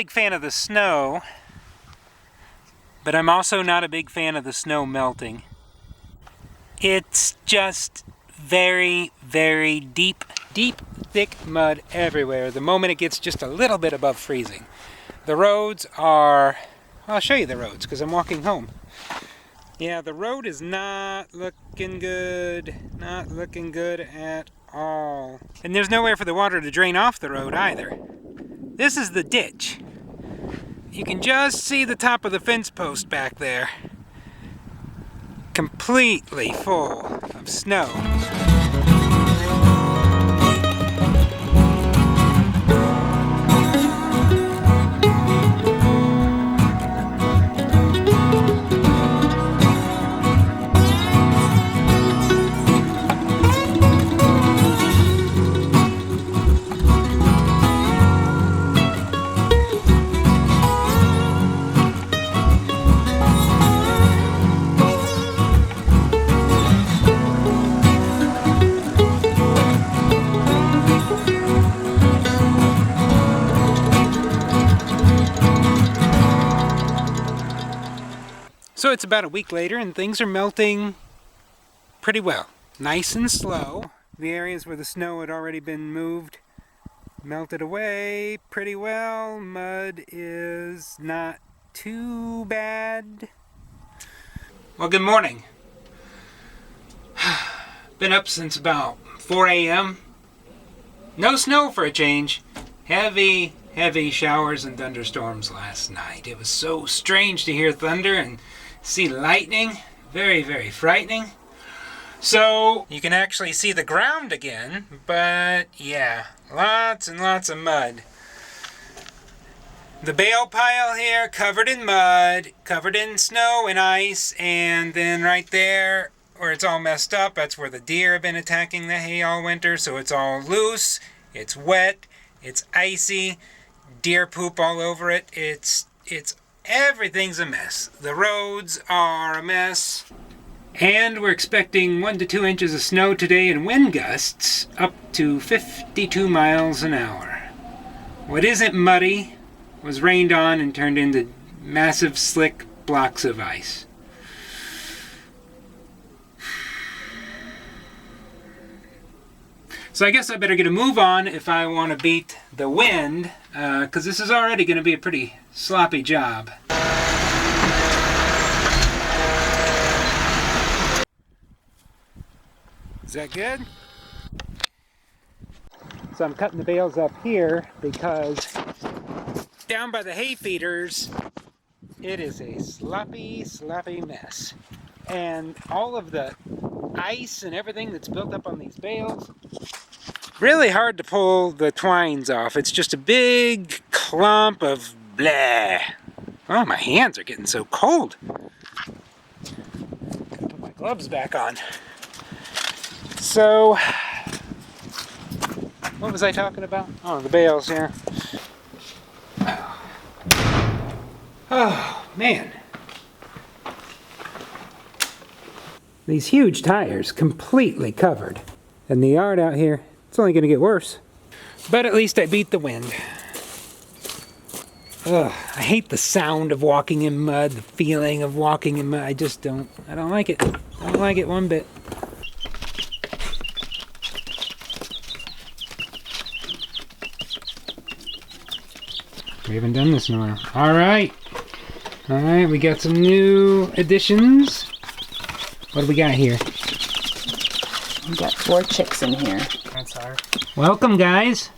big fan of the snow, but I'm also not a big fan of the snow melting. It's just very, very deep, thick mud everywhere the moment it gets just a little bit above freezing. The roads are... I'll show you the roads because I'm walking home. Yeah, the road is not looking good. Not looking good at all. And there's nowhere for the water to drain off the road either. This is the ditch. You can just see the top of the fence post back there. Completely full of snow. So it's about a week later and things are melting pretty well. Nice and slow. The areas where the snow had already been moved melted away pretty well. Mud is not too bad. Well, good morning. Been up since about 4 a.m. No snow for a change. Heavy showers and thunderstorms last night. It was so strange to hear thunder and see lightning. Very, very frightening. So you can actually see the ground again, but yeah, lots and lots of mud. The bale pile here covered in mud, covered in snow and ice, and then right there where it's all messed up, that's where the deer have been attacking the hay all winter, so it's all loose, it's wet, it's icy, deer poop all over it. Everything's a mess. The roads are a mess. And we're expecting 1 to 2 inches of snow today and wind gusts up to 52 miles an hour. What isn't muddy was rained on and turned into massive slick blocks of ice. So I guess I better get a move on if I want to beat the wind, because this is already going to be a pretty sloppy job. Is that good? So I'm cutting the bales up here because down by the hay feeders, it is a sloppy mess. And all of the ice and everything that's built up on these bales, really hard to pull the twines off. It's just a big clump of blah. Oh, my hands are getting so cold. Gotta put my gloves back on. So, what was I talking about? Oh, the bales here. Oh, man. These huge tires completely covered. And the yard out here, it's only going to get worse. But at least I beat the wind. Ugh, I hate the sound of walking in mud, the feeling of walking in mud. I don't like it. I don't like it one bit. We haven't done this in a while. Alright, we got some new additions. What do we got here? We got 4 chicks in here. That's hard. Welcome, guys.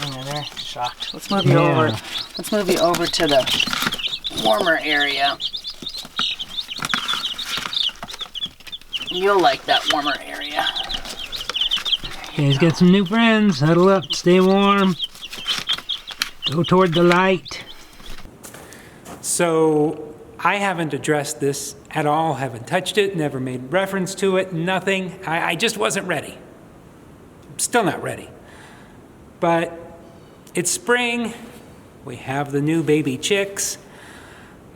Oh, they're shocked. Let's move you over. Let's move you over to the warmer area. You'll like that warmer area. You guys got some new friends. Huddle up, stay warm. Go toward the light. So, I haven't addressed this at all, haven't touched it, never made reference to it, nothing. I just wasn't ready. I'm still not ready. But it's spring, we have the new baby chicks,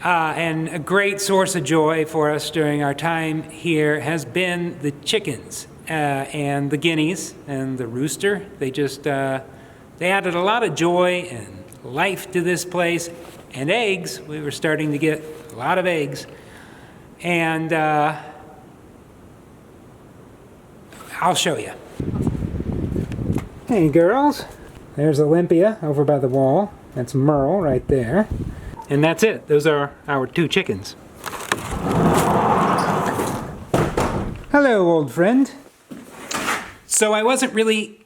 and a great source of joy for us during our time here has been the chickens and the guineas and the rooster. They They added a lot of joy and life to this place. And eggs, we were starting to get a lot of eggs. And I'll show you. Hey girls, there's Olympia over by the wall. That's Merle right there. And that's it. Those are our 2 chickens. Hello, old friend. So I wasn't really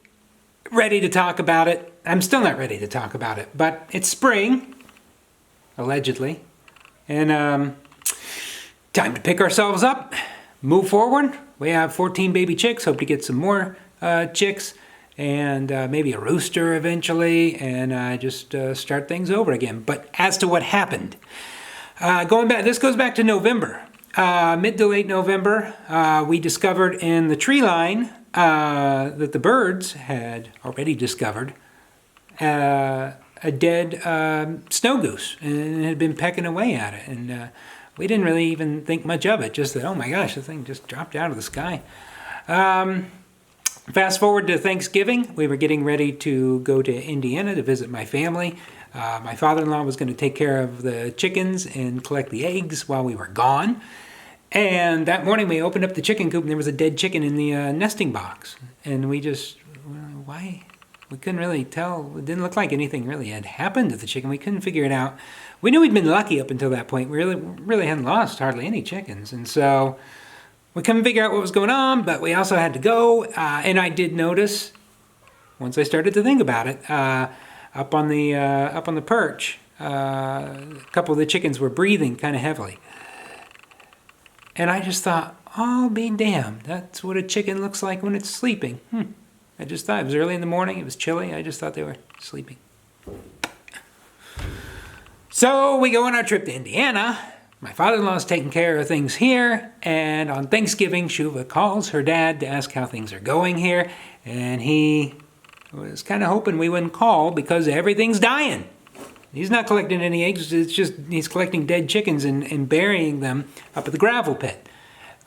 ready to talk about it. I'm still not ready to talk about it, but it's spring, allegedly. And time to pick ourselves up, move forward. We have 14 baby chicks, hope to get some more chicks, and maybe a rooster eventually, and just start things over again. But as to what happened, this goes back to November. Mid to late November, we discovered in the tree line that the birds had already discovered a dead snow goose, and it had been pecking away at it. And we didn't really even think much of it, just that, oh my gosh, the thing just dropped out of the sky. Fast forward to Thanksgiving, we were getting ready to go to Indiana to visit my family. My father-in-law was going to take care of the chickens and collect the eggs while we were gone. And that morning we opened up the chicken coop and there was a dead chicken in the nesting box. And we just, why? We couldn't really tell. It didn't look like anything really had happened to the chicken. We couldn't figure it out. We knew we'd been lucky up until that point. We really hadn't lost hardly any chickens. And so we couldn't figure out what was going on, but we also had to go. And I did notice, once I started to think about it, up on the perch, a couple of the chickens were breathing kind of heavily. And I just thought, I'll be damned. That's what a chicken looks like when it's sleeping. I just thought, it was early in the morning, it was chilly, I just thought they were sleeping. So we go on our trip to Indiana. My father-in-law's taking care of things here, and on Thanksgiving, Shuva calls her dad to ask how things are going here, and he was kind of hoping we wouldn't call because everything's dying. He's not collecting any eggs, it's just he's collecting dead chickens and burying them up at the gravel pit.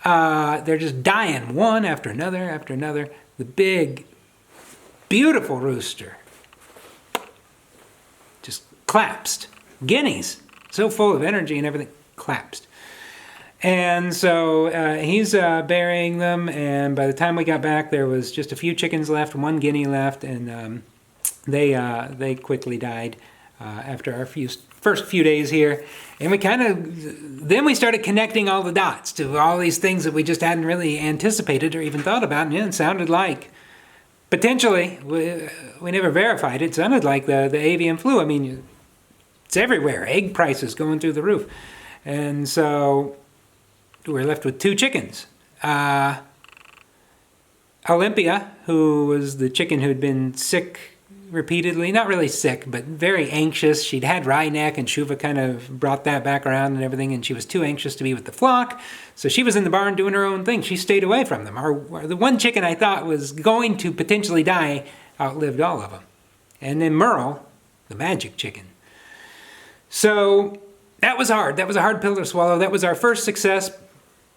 They're just dying one after another after another. The big, beautiful rooster just collapsed. Guineas, so full of energy and everything, collapsed. And so he's burying them, and by the time we got back, there was just a few chickens left, 1 guinea left, and they quickly died after our first few days here. And then we started connecting all the dots to all these things that we just hadn't really anticipated or even thought about, and it sounded like, potentially, we never verified it, sounded like the avian flu. I mean, it's everywhere, egg prices going through the roof. And so we're left with 2 chickens. Olympia, who was the chicken who'd been sick repeatedly, not really sick, but very anxious. She'd had wry neck, and Shuva kind of brought that back around and everything, and she was too anxious to be with the flock. So she was in the barn doing her own thing. She stayed away from them. The one chicken I thought was going to potentially die outlived all of them. And then Merle, the magic chicken. So that was hard. That was a hard pill to swallow. That was our first success,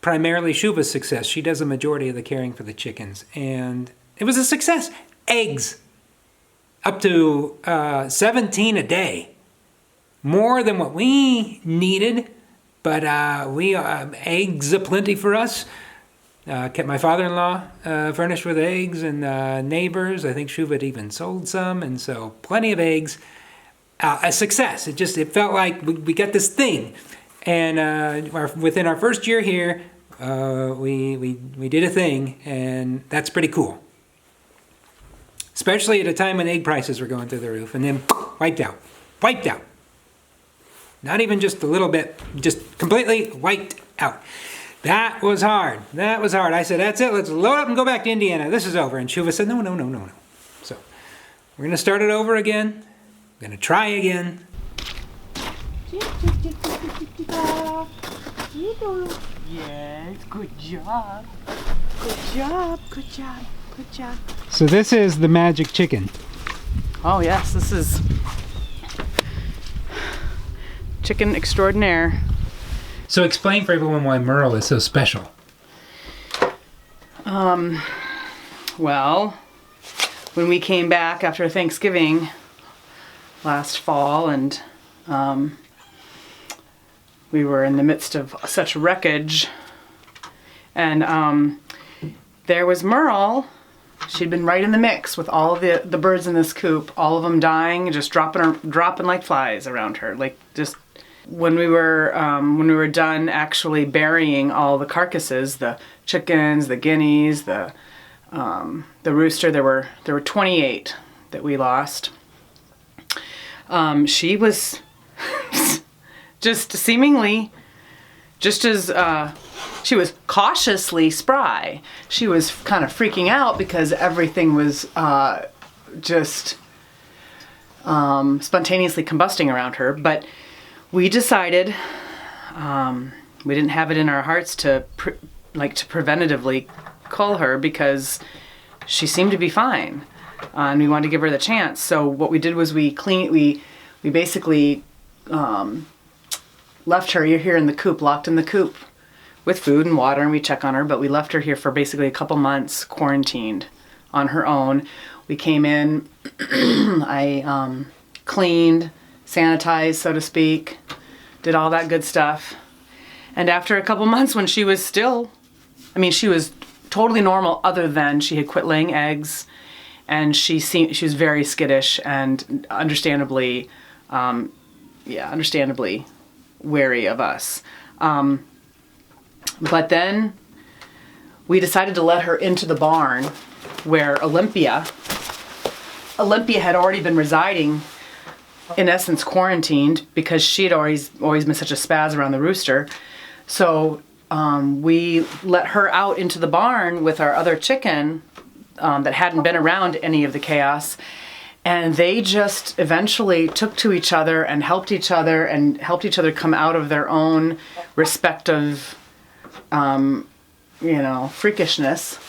primarily Shuva's success. She does a majority of the caring for the chickens. And it was a success. Eggs. Up to 17 a day. More than what we needed, but eggs aplenty for us. Kept my father-in-law furnished with eggs, and neighbors. I think Shuva had even sold some, and so plenty of eggs. A success. It felt like we got this thing, and within our first year here, we did a thing, and that's pretty cool. Especially at a time when egg prices were going through the roof, and then wiped out. Not even just a little bit, just completely wiped out. That was hard. I said, that's it, let's load up and go back to Indiana. This is over. And Shuva said, no. So we're going to start it over again. We're going to try again. Yes, good job. Good job. So this is the magic chicken. Oh yes, this is chicken extraordinaire. So explain for everyone why Merle is so special. Well, when we came back after Thanksgiving last fall, and we were in the midst of such wreckage, and there was Merle. She'd been right in the mix with all of the birds in this coop, all of them dying, just dropping like flies around her. Like, just when we were done actually burying all the carcasses, the chickens, the guineas, the rooster, there were 28 that we lost. She was just seemingly just as she was cautiously spry. She was kind of freaking out because everything was just spontaneously combusting around her. But we decided we didn't have it in our hearts to preventatively cull her because she seemed to be fine, and we wanted to give her the chance. So what we did was we basically left her here in the coop, locked in the coop, with food and water, and we check on her, but we left her here for basically a couple months, quarantined on her own. We came in, I cleaned, sanitized, so to speak, did all that good stuff. And after a couple months, when she was still, she was totally normal, other than she had quit laying eggs, and she was very skittish and understandably wary of us. But then we decided to let her into the barn where Olympia had already been residing, in essence quarantined, because she had always been such a spaz around the rooster. So we let her out into the barn with our other chicken that hadn't been around any of the chaos. And they just eventually took to each other and helped each other come out of their own respective, freakishness.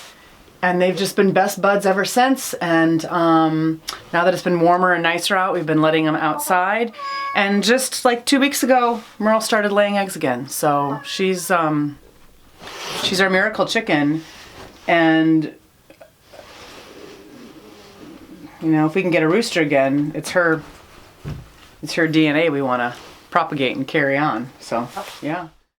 And they've just been best buds ever since. And now that it's been warmer and nicer out, we've been letting them outside. And just like 2 weeks ago, Merle started laying eggs again. So she's our miracle chicken. And if we can get a rooster again, it's her DNA we want to propagate and carry on. So, yeah.